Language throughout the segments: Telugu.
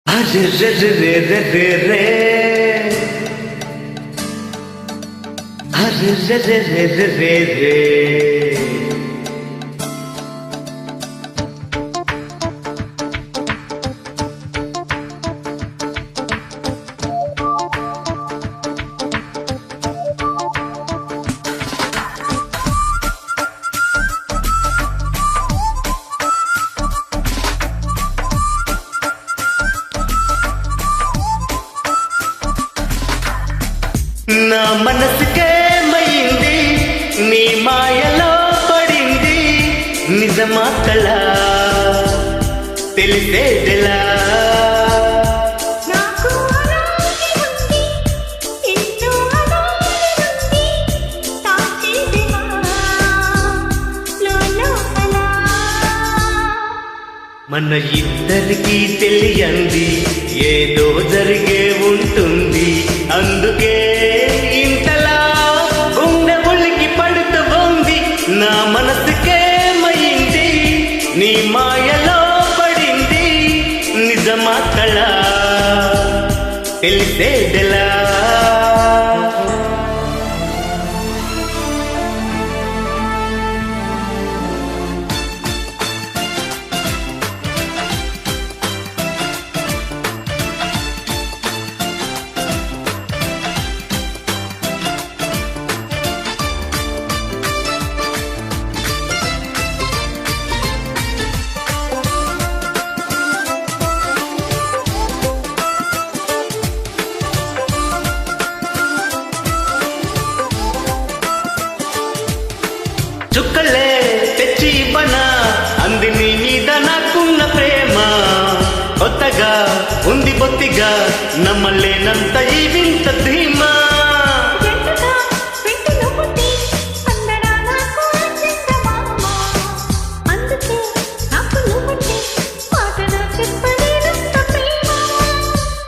అరే రే రే రే రే రే అరే రే రే రే రే రే నా మనసుకేమైంది నీ మాయలో పడింది నిజమా కళ తెలిసేదిలా మన ఇద్దరికి తెలియంది ఏదో జరిగే ఉంటుంది అందుకే ఇంతలా గుండె ఉలికి పడుతూ ఉంది నా మనసుకేమైంది నీ మాయలో పడింది నిజమా కళ తెలిసేదెలా చుక్కలే తెచ్చి ఇవ్వనా అంది నీ మీద నాకున్న ప్రేమ కొత్తగా ఉంది బొత్తిగా నమ్మలేనంత ఈ వింత ధీమా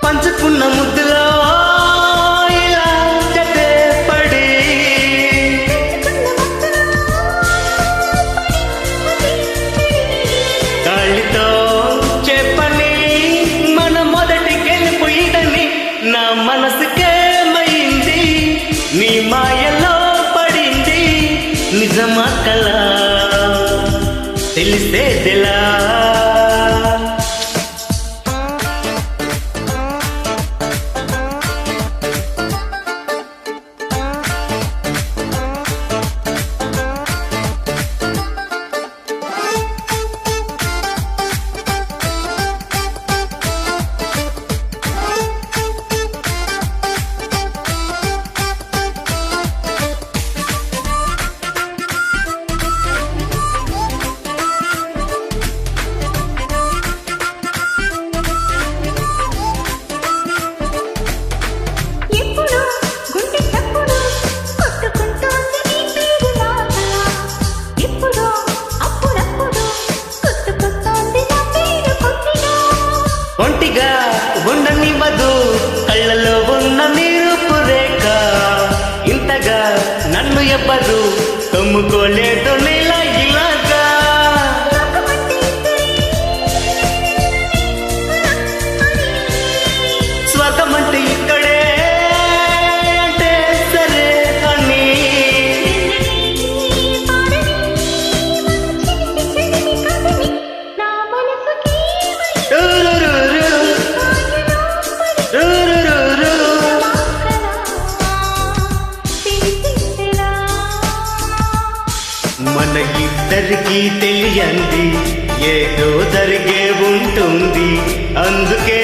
పంచుకున్న ముద్దులో నా మనసుకేమైంది నీ మాయలో పడింది నిజమా కళ తెలిసేదెలా ఒంటిగా ఉండనివ్వదు కళ్ళలో ఉన్న నీరుపు రేఖ ఇంతగా నన్ను ఎవ్వరు కమ్ముకోలేదు నేలా ఇలాగా స్వర్గమంటే ఇక్కడే అంటే సరే అని మన ఇద్దరికి తెలియంది ఏదో జరిగే ఉంటుంది అందుకే